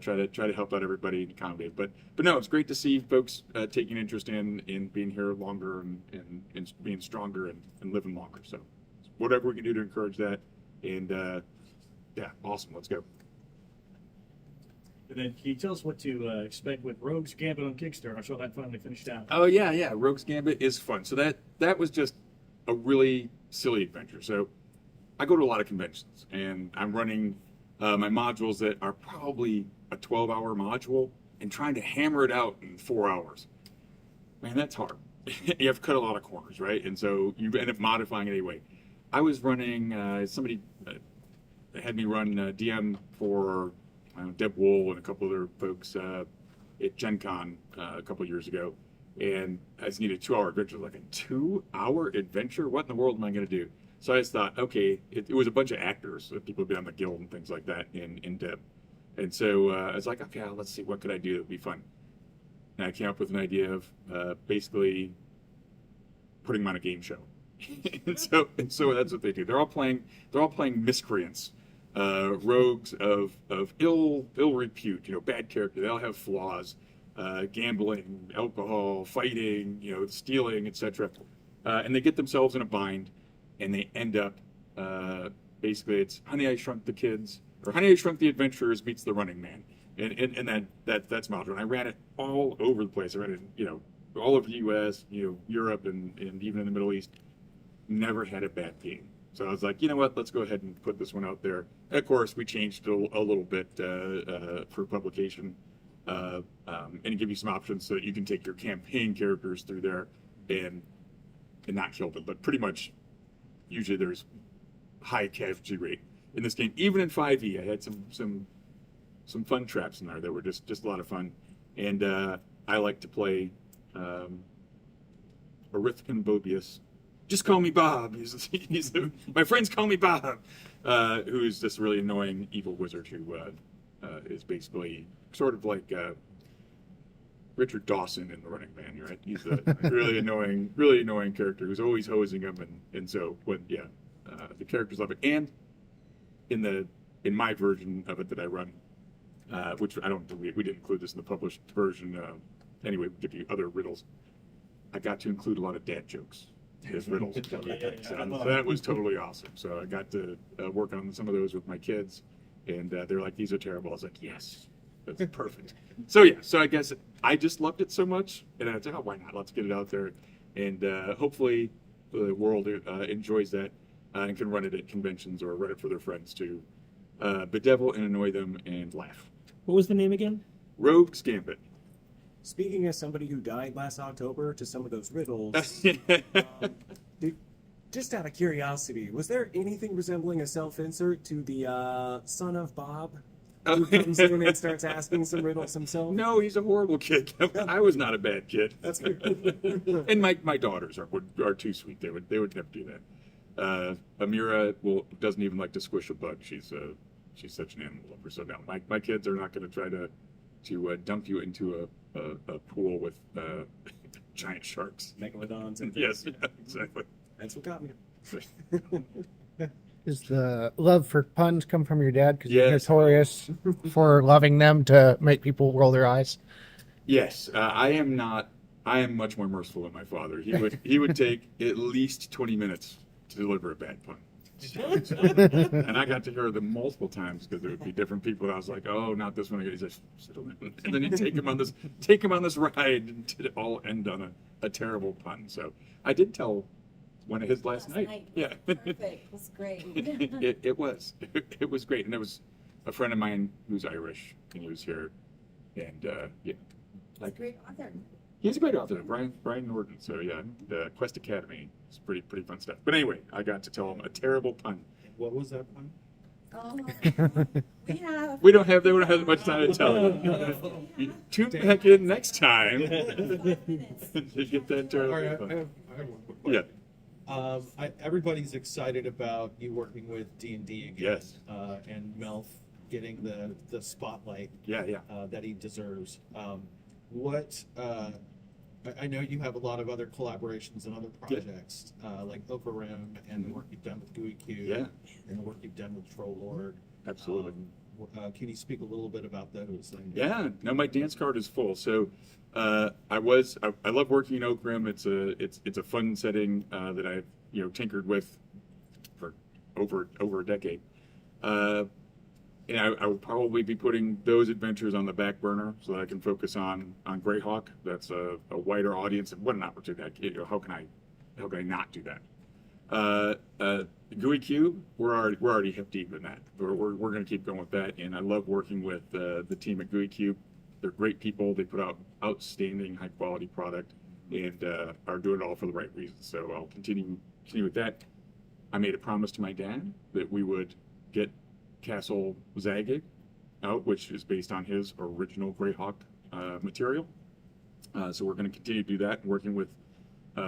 Try to help out everybody and accommodate. But no, it's great to see folks taking interest in being here longer and being stronger and living longer. So whatever we can do to encourage that, and yeah, awesome. Let's go. And then can you tell us what to expect with Rogue's Gambit on Kickstarter? I saw that finally finished out. Oh yeah. Rogue's Gambit is fun. So that was just a really silly adventure. So I go to a lot of conventions, and I'm running my modules that are probably a 12-hour module, and trying to hammer it out in 4 hours. Man, that's hard. You have to cut a lot of corners, right? And so you end up modifying it anyway. I was running, somebody had me run DM for Deb Wool and a couple other folks at Gen Con a couple years ago, and I just needed a 2-hour adventure. Like, a 2-hour adventure? What in the world am I going to do? So I just thought, okay, it was a bunch of actors, people who've been on the guild and things like that in Deb. And so I was like, okay, let's see, what could I do that would be fun? And I came up with an idea of basically putting them on a game show. and so that's what they do. They're all playing miscreants, rogues of ill repute, bad character. They all have flaws, gambling, alcohol, fighting, stealing, etc. And they get themselves in a bind, and they end up basically, it's Honey, I Shrunk the Kids, or Honey, I Shrunk the Adventurers meets the Running Man, and that's modern. And I ran it all over the place. I ran it, all over the U.S., Europe, and even in the Middle East. Never had a bad game. So I was like, you know what? Let's go ahead and put this one out there. Of course, we changed it a little bit for publication, and give you some options so that you can take your campaign characters through there and not kill them. But pretty much, usually there's high casualty rate in this game. Even in 5e, I had some fun traps in there that were just a lot of fun. And I like to play Arithman Bobius. Just call me Bob. My friends call me Bob, who's this really annoying evil wizard who is basically sort of like Richard Dawson in The Running Man, right? He's a really annoying character who's always hosing him, and so the characters love it. And in my version of it that I run, which I don't we didn't include this in the published version. Anyway, we'll give you other riddles. I got to include a lot of dad jokes as riddles. So that was totally awesome. So I got to work on some of those with my kids, and they're like, "These are terrible." I was like, "Yes, that's perfect." So I guess I just loved it so much, and I thought, "Oh, why not? Let's get it out there," and hopefully the world enjoys that and can run it at conventions or run it for their friends to bedevil and annoy them and laugh. What was the name again? Rogue's Gambit. Speaking as somebody who died last October to some of those riddles, just out of curiosity, was there anything resembling a self-insert to the son of Bob who comes in and starts asking some riddles himself? No, he's a horrible kid. I was not a bad kid. That's good. And my daughters are too sweet. They would never do that. Amira doesn't even like to squish a bug. She's such an animal lover. So no, my kids are not going to try to dump you into a pool with giant sharks. Megalodons and Yes, things. yeah, exactly. That's what got me. Is the love for puns come from your dad? Because Yes. you're notorious for loving them to make people roll their eyes. Yes, I am not. I am much more merciful than my father. He would take at least 20 minutes to deliver a bad pun. And I got to hear them multiple times because there would be different people. And I was like, "Oh, not this one." He's like, "Settle in." And then he'd take him on this ride, and it all end on a terrible pun. So I did tell one of his last night. Yeah, Perfect. It was great. it was great, and there was a friend of mine who's Irish, and he was here, and yeah, Like great author. he's a great author, Brian Norton. So yeah, the Quest Academy is pretty fun stuff. But anyway, I got to tell him a terrible pun. What was that pun? Oh, We don't have much time to tell it. Tune back in next time to get that All right, terrible I pun. have one quick Yeah. question. Everybody's excited about you working with D&D again. Yes. And Melf getting the spotlight Yeah. that he deserves. I know you have a lot of other collaborations and other projects, like Operum and the work you've done with GUI Cube, Yeah. and the work you've done with Troll Lord. Absolutely. Can you speak a little bit about those? Yeah, no, my dance card is full. So I love working in Oakrim. It's a fun setting that I've tinkered with for over a decade. And I will probably be putting those adventures on the back burner so that I can focus on Greyhawk. That's a wider audience, and what an opportunity! How can I not do that? GUI Cube, we're already hip deep in that. We're going to keep going with that, and I love working with the team at GUI Cube. They're great people. They put out outstanding, high quality product, and are doing it all for the right reasons. So I'll continue with that. I made a promise to my dad that we would get Castle Zagig out, which is based on his original Greyhawk material. So we're going to continue to do that, working with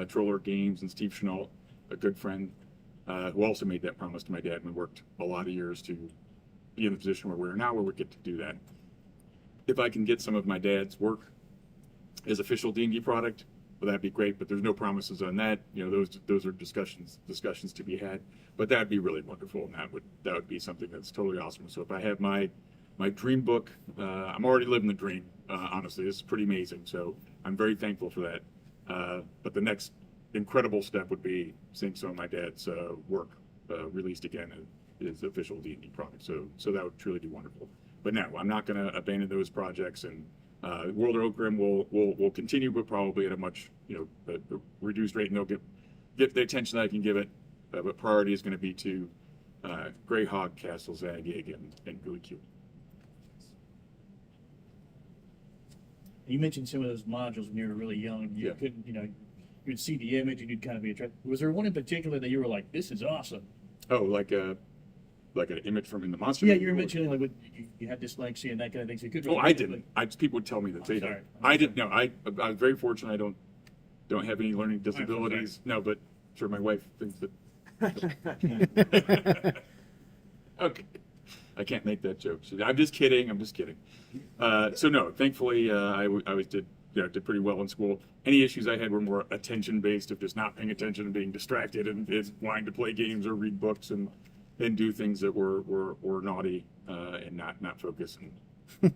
Troller Games and Steve Chenault, a good friend, who also made that promise to my dad. We worked a lot of years to be in the position where we are now, where we get to do that. If I can get some of my dad's work as official D&D product, well, that'd be great. But there's no promises on that. Those are discussions to be had. But that'd be really wonderful, and that would be something that's totally awesome. So if I have my dream book, I'm already living the dream. Honestly, this is pretty amazing. So I'm very thankful for that. But the next incredible step would be seeing some of my dad's work released again as official D&D product. So that would truly be wonderful. But no, I'm not going to abandon those projects, and World of Oakrim will continue, but probably at a much a reduced rate, and they'll get the attention that I can give it. But priority is going to be to Greyhawk, Castle Zagig, and GUI Cube. You mentioned some of those modules when you were really young. You Yeah. couldn't, you'd see the image and you'd kind of be attracted. Was there one in particular that you were like, "This is awesome"? Oh, like an image from in the monster. Yeah, movie? you were mentioning like you had dyslexia and that kind of thing. So you could. Oh, I didn't. People would tell me that they sorry. did. I didn't. No, I was very fortunate. I don't have any learning disabilities. No, but sure, my wife thinks that. Okay, I can't make that joke. I'm just kidding. So no, thankfully, I did pretty well in school. Any issues I had were more attention based, of just not paying attention and being distracted and wanting to play games or read books and do things that were naughty and not focus. And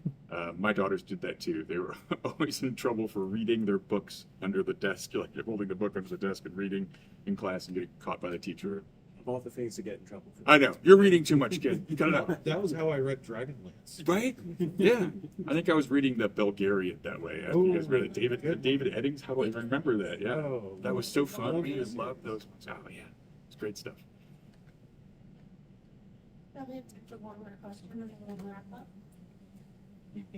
my daughters did that too. They were always in trouble for reading their books under the desk, like they're holding the book under the desk and reading in class and getting caught by the teacher. Of all the things to get in trouble for. I know, you're reading too much, kid. You cut it out. That was how I read Dragonlance. Right? Yeah. I think I was reading the Belgarian that way. You guys read it? David Eddings? How do I remember that? Yeah. Oh, That was so fun. love We this. love those ones. Oh, yeah. It's great stuff. Probably have time for one more question and then we'll wrap up.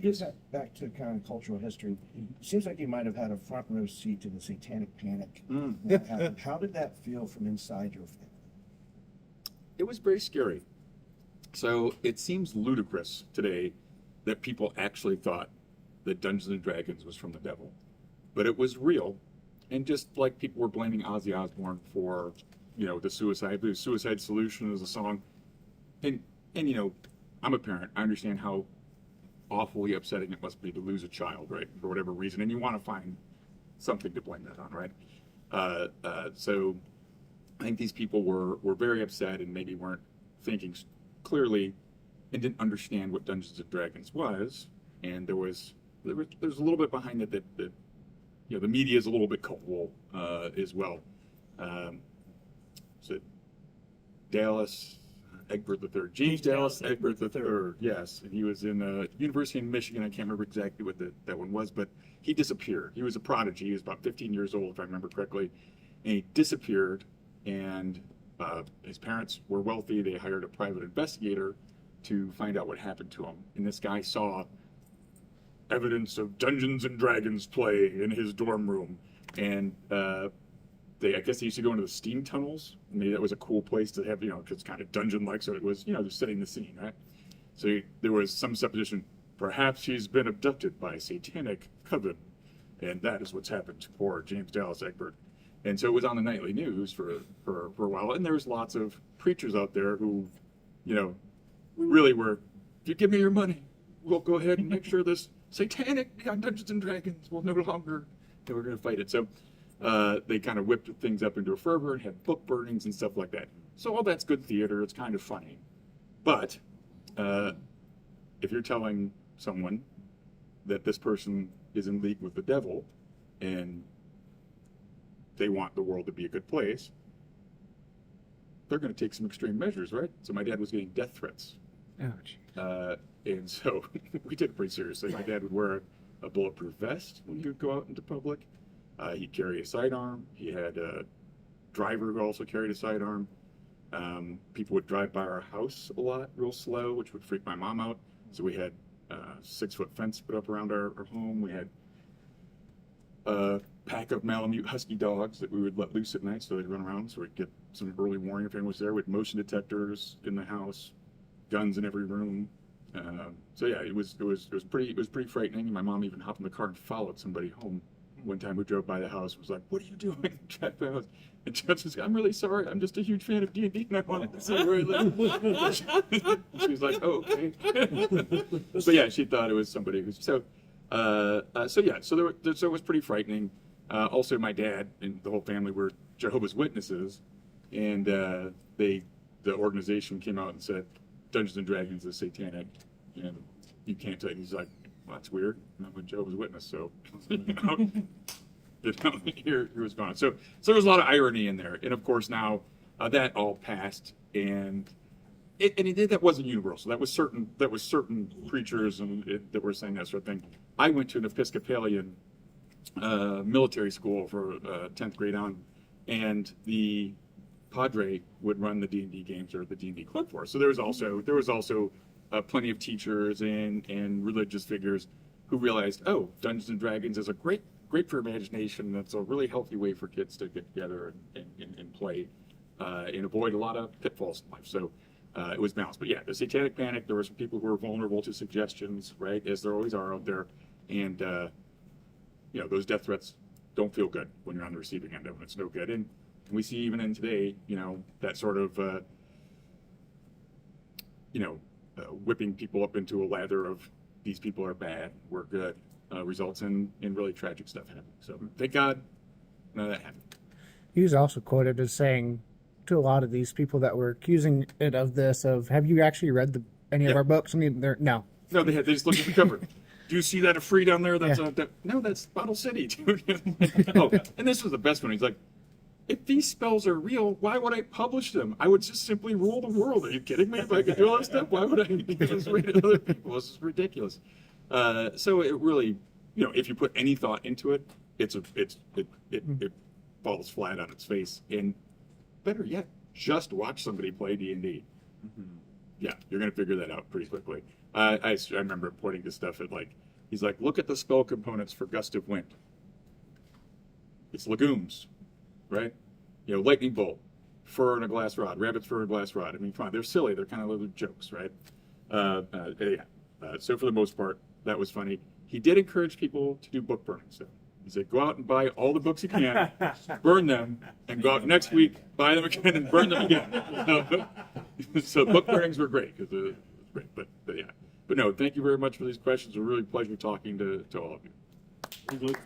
Get back to kind of cultural history. It seems like you might have had a front row seat to the Satanic Panic. When that happened. How did that feel from inside your family? It was very scary. So it seems ludicrous today that people actually thought that Dungeons and Dragons was from the devil, but it was real. And just like people were blaming Ozzy Osbourne for, the suicide. The Suicide Solution is a song, and I'm a parent. I understand how awfully upsetting it must be to lose a child, right, for whatever reason, and you want to find something to blame that on, right? So I think these people were very upset and maybe weren't thinking clearly and didn't understand what Dungeons and Dragons was, and there's a little bit behind it that the media is a little bit cold as well. So Dallas Egbert III, James Dallas Egbert III, yes, and he was in University of Michigan. I can't remember exactly what that one was, but he disappeared. He was a prodigy. He was about 15 years old, if I remember correctly, and he disappeared. And his parents were wealthy. They hired a private investigator to find out what happened to him. And this guy saw evidence of Dungeons and Dragons play in his dorm room, and I guess they used to go into the steam tunnels. Maybe that was a cool place to have, because it's kind of dungeon-like, so it was, just setting the scene, right? So there was some supposition, perhaps he's been abducted by a satanic coven, and that is what's happened to poor James Dallas Egbert. And so it was on the nightly news for a while, and there was lots of preachers out there who, really were, if you give me your money, we'll go ahead and make sure this satanic Dungeons and Dragons will no longer, we're going to fight it. So they kind of whipped things up into a fervor and had book burnings and stuff like that. So all that's good theater. It's kind of funny. But if you're telling someone that this person is in league with the devil and they want the world to be a good place, they're going to take some extreme measures, right? So my dad was getting death threats. Ouch. And so we took it pretty seriously. My dad would wear a bulletproof vest when he would go out into public. He'd carry a sidearm. He had a driver who also carried a sidearm. People would drive by our house a lot, real slow, which would freak my mom out. So we had a 6-foot fence put up around our home. We had a pack of Malamute husky dogs that we would let loose at night so they'd run around, so we'd get some early warning if anyone was there. With motion detectors in the house, guns in every room. So yeah, it was pretty frightening. My mom even hopped in the car and followed somebody home. One time we drove by the house and was like, "What are you doing?" And Judge was, "I'm really sorry. I'm just a huge fan of D&D and I wanted to see where I live." She was like, "Oh, okay." So yeah, she thought it was somebody who's so it was pretty frightening. Also, my dad and the whole family were Jehovah's Witnesses, and the organization came out and said Dungeons and Dragons is satanic, and you can't take. He's like, "Well, that's weird. I'm a Jehovah's Witness, so here was going on." So there was a lot of irony in there, and of course now that all passed, and that wasn't universal. That was certain preachers that were saying that sort of thing. I went to an Episcopalian military school for 10th grade on, and the padre would run the D&D games or the D&D club for us. So there was also plenty of teachers and religious figures who realized, oh, Dungeons and Dragons is a great for imagination. That's a really healthy way for kids to get together and play and avoid a lot of pitfalls in life. So it was balanced. But yeah, the Satanic Panic, there were some people who were vulnerable to suggestions, right, as there always are out there. And those death threats don't feel good when you're on the receiving end of them. It's no good. And we see even in today, that sort of, whipping people up into a lather of these people are bad, we're good, results in really tragic stuff happening. So thank God none of that happened. He was also quoted as saying to a lot of these people that were accusing it of this, have you actually read any of our books? I mean, no. No, they just looked at the cover. Do you see that free down there? No, that's Bottle City, dude. Oh, and this was the best one. He's like, if these spells are real, why would I publish them? I would just simply rule the world. Are you kidding me? If I could do all this stuff, why would I just read it to other people? This is ridiculous. So it really, if you put any thought into it, it falls flat on its face. And better yet, just watch somebody play D&D. Yeah, you're going to figure that out pretty quickly. I remember pointing to stuff at like, he's like, look at the spell components for gust of wind. It's legumes, right? You know, lightning bolt, fur and a glass rod, rabbit's fur and a glass rod. I mean, fine, they're silly. They're kind of little jokes, right? So for the most part, that was funny. He did encourage people to do book burning. So he said, go out and buy all the books you can, burn them, and go out next week, buy them again, and burn them again. So book burnings were great because it was great. But yeah. But no, thank you very much for these questions. It was really a pleasure talking to all of you. Thank you, Luke.